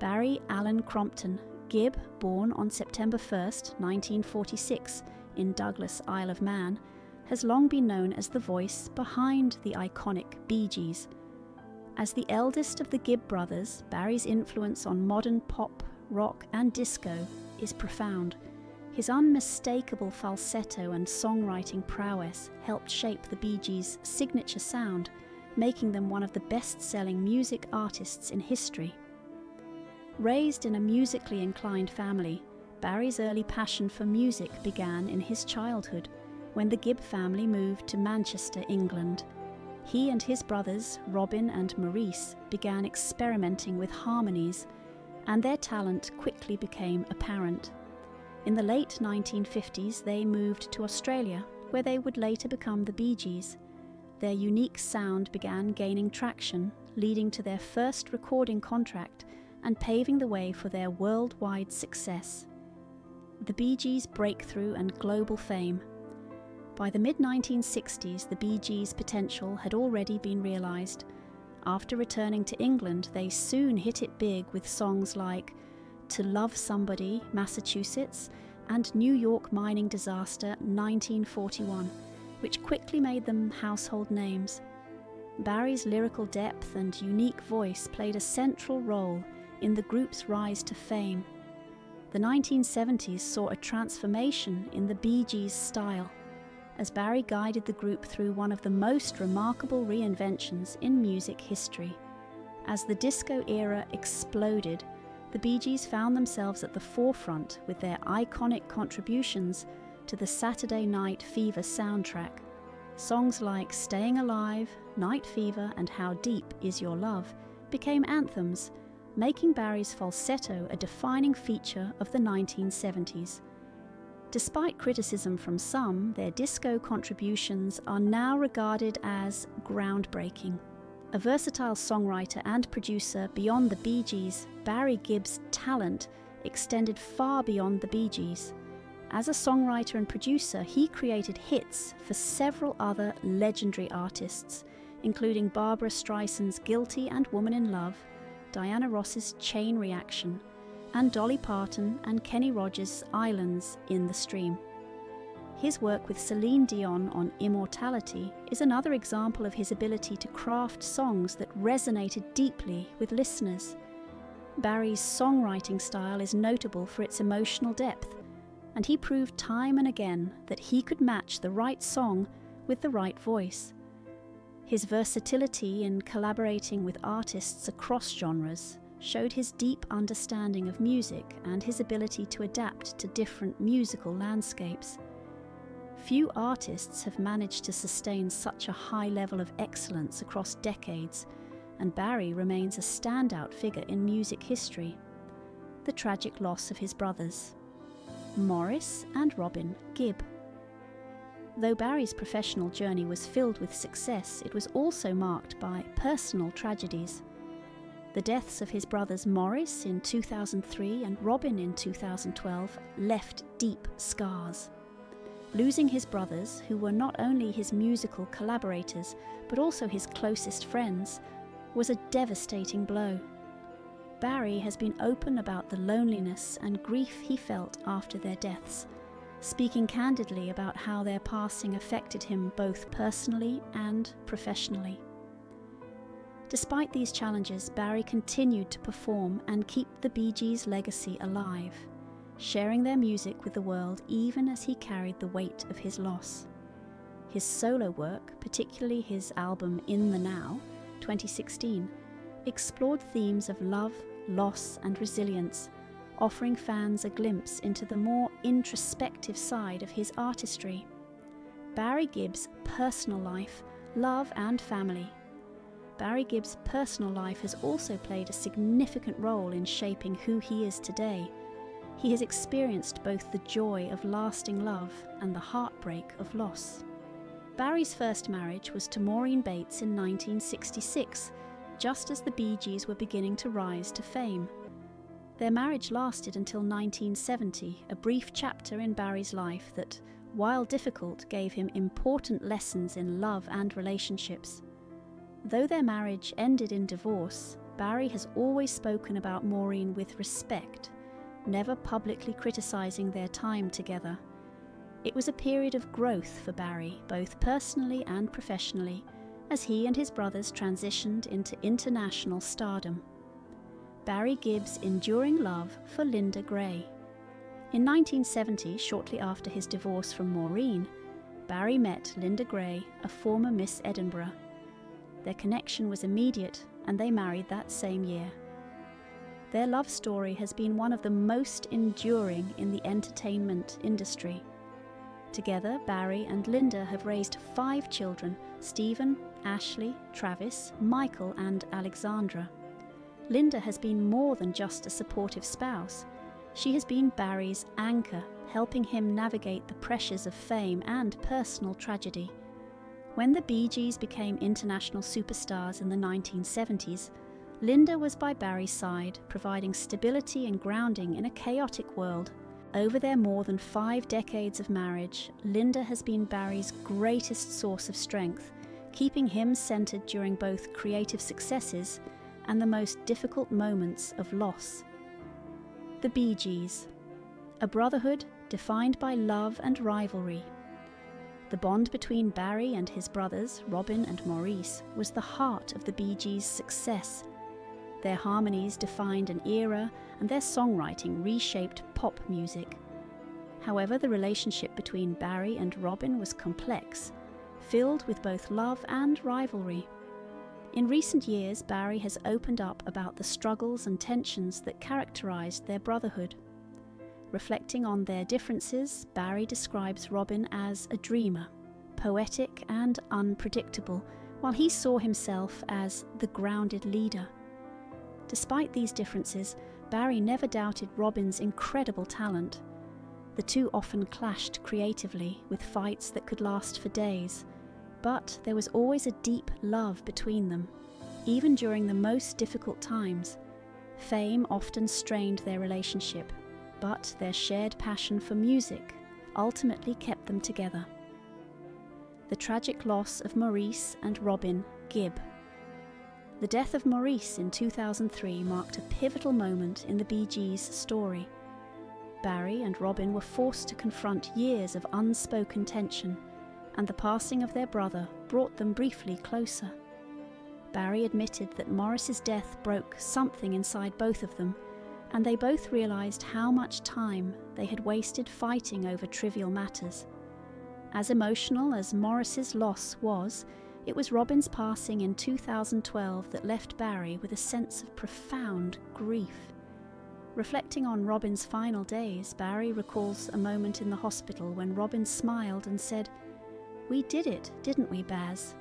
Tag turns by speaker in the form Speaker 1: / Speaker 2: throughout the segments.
Speaker 1: Barry Allen Crompton, Gibb, born on September 1st, 1946, in Douglas, Isle of Man, has long been known as the voice behind the iconic Bee Gees. As the eldest of the Gibb brothers, Barry's influence on modern pop, rock and disco is profound. His unmistakable falsetto and songwriting prowess helped shape the Bee Gees' signature sound, making them one of the best-selling music artists in history. Raised in a musically inclined family, Barry's early passion for music began in his childhood, when the Gibb family moved to Manchester, England. He and his brothers, Robin and Maurice, began experimenting with harmonies, and their talent quickly became apparent. In the late 1950s, they moved to Australia, where they would later become the Bee Gees. Their unique sound began gaining traction, leading to their first recording contract and paving the way for their worldwide success. The Bee Gees' breakthrough and global fame. By the mid-1960s, the Bee Gees' potential had already been realised. After returning to England, they soon hit it big with songs like To Love Somebody, Massachusetts, and New York mining disaster 1941, which quickly made them household names. Barry's lyrical depth and unique voice played a central role in the group's rise to fame. The 1970s saw a transformation in the Bee Gees' style, as Barry guided the group through one of the most remarkable reinventions in music history. As the disco era exploded, the Bee Gees found themselves at the forefront with their iconic contributions to the Saturday Night Fever soundtrack. Songs like Staying Alive, Night Fever, and How Deep Is Your Love became anthems, making Barry's falsetto a defining feature of the 1970s. Despite criticism from some, their disco contributions are now regarded as groundbreaking. A versatile songwriter and producer beyond the Bee Gees, Barry Gibb's talent extended far beyond the Bee Gees. As a songwriter and producer, he created hits for several other legendary artists, including Barbra Streisand's Guilty and Woman in Love, Diana Ross's Chain Reaction, and Dolly Parton and Kenny Rogers' Islands in the Stream. His work with Celine Dion on Immortality is another example of his ability to craft songs that resonated deeply with listeners. Barry's songwriting style is notable for its emotional depth, and he proved time and again that he could match the right song with the right voice. His versatility in collaborating with artists across genres showed his deep understanding of music and his ability to adapt to different musical landscapes. Few artists have managed to sustain such a high level of excellence across decades, and Barry remains a standout figure in music history. The tragic loss of his brothers, Maurice and Robin Gibb. Though Barry's professional journey was filled with success, it was also marked by personal tragedies. The deaths of his brothers Maurice in 2003 and Robin in 2012 left deep scars. Losing his brothers, who were not only his musical collaborators but also his closest friends, was a devastating blow. Barry has been open about the loneliness and grief he felt after their deaths, speaking candidly about how their passing affected him both personally and professionally. Despite these challenges, Barry continued to perform and keep the Bee Gees' legacy alive, sharing their music with the world even as he carried the weight of his loss. His solo work, particularly his album In the Now, 2016, explored themes of love, loss, and resilience, offering fans a glimpse into the more introspective side of his artistry. Barry Gibb's personal life, love, and family. Barry Gibb's personal life has also played a significant role in shaping who he is today. He has experienced both the joy of lasting love and the heartbreak of loss. Barry's first marriage was to Maureen Bates in 1966, just as the Bee Gees were beginning to rise to fame. Their marriage lasted until 1970, a brief chapter in Barry's life that, while difficult, gave him important lessons in love and relationships. Though their marriage ended in divorce, Barry has always spoken about Maureen with respect, never publicly criticising their time together. It was a period of growth for Barry, both personally and professionally, as he and his brothers transitioned into international stardom. Barry Gibb's enduring love for Linda Gray. In 1970, shortly after his divorce from Maureen, Barry met Linda Gray, a former Miss Edinburgh. Their connection was immediate, and they married that same year. Their love story has been one of the most enduring in the entertainment industry. Together, Barry and Linda have raised 5 children: Stephen, Ashley, Travis, Michael and Alexandra. Linda has been more than just a supportive spouse. She has been Barry's anchor, helping him navigate the pressures of fame and personal tragedy. When the Bee Gees became international superstars in the 1970s, Linda was by Barry's side, providing stability and grounding in a chaotic world. Over their more than 5 decades of marriage, Linda has been Barry's greatest source of strength, keeping him centered during both creative successes and the most difficult moments of loss. The Bee Gees, a brotherhood defined by love and rivalry. The bond between Barry and his brothers, Robin and Maurice, was the heart of the Bee Gees' success. Their harmonies defined an era, and their songwriting reshaped pop music. However, the relationship between Barry and Robin was complex, filled with both love and rivalry. In recent years, Barry has opened up about the struggles and tensions that characterized their brotherhood. Reflecting on their differences, Barry describes Robin as a dreamer, poetic and unpredictable, while he saw himself as the grounded leader. Despite these differences, Barry never doubted Robin's incredible talent. The two often clashed creatively, with fights that could last for days. But there was always a deep love between them, even during the most difficult times. Fame often strained their relationship, but their shared passion for music ultimately kept them together. The tragic loss of Maurice and Robin Gibb. The death of Maurice in 2003 marked a pivotal moment in the Bee Gees' story. Barry and Robin were forced to confront years of unspoken tension, and the passing of their brother brought them briefly closer. Barry admitted that Maurice's death broke something inside both of them, and they both realized how much time they had wasted fighting over trivial matters. As emotional as Maurice's loss was, it was Robin's passing in 2012 that left Barry with a sense of profound grief. Reflecting on Robin's final days, Barry recalls a moment in the hospital when Robin smiled and said, "We did it, didn't we, Baz?"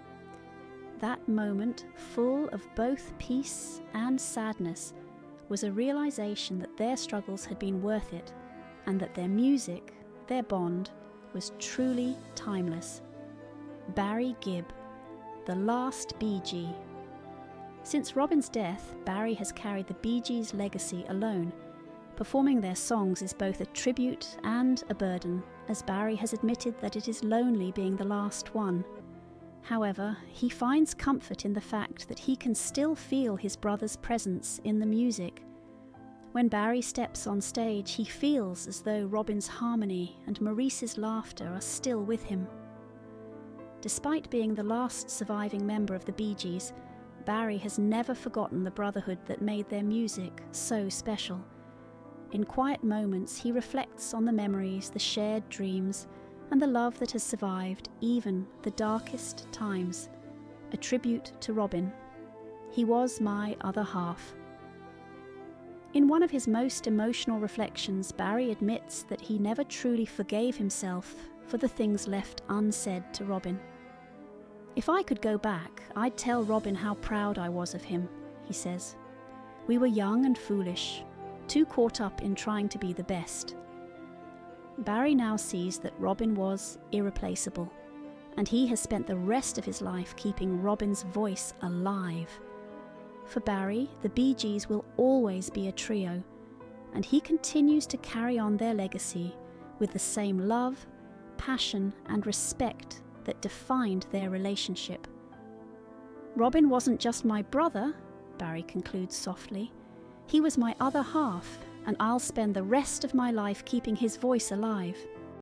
Speaker 1: That moment, full of both peace and sadness, was a realization that their struggles had been worth it, and that their music, their bond, was truly timeless. Barry Gibb, the last Bee Gee. Since Robin's death, Barry has carried the Bee Gees' legacy alone. Performing their songs is both a tribute and a burden, as Barry has admitted that it is lonely being the last one. However, he finds comfort in the fact that he can still feel his brother's presence in the music. When Barry steps on stage, he feels as though Robin's harmony and Maurice's laughter are still with him. Despite being the last surviving member of the Bee Gees, Barry has never forgotten the brotherhood that made their music so special. In quiet moments, he reflects on the memories, the shared dreams, and the love that has survived even the darkest times. A tribute to Robin. "He was my other half." In one of his most emotional reflections, Barry admits that he never truly forgave himself for the things left unsaid to Robin. "If I could go back, I'd tell Robin how proud I was of him," he says. "We were young and foolish, too caught up in trying to be the best." Barry now sees that Robin was irreplaceable, and he has spent the rest of his life keeping Robin's voice alive. For Barry, the Bee Gees will always be a trio, and he continues to carry on their legacy with the same love, passion, and respect that defined their relationship. "Robin wasn't just my brother, Barry concludes softly. He was my other half, and I'll spend the rest of my life keeping his voice alive.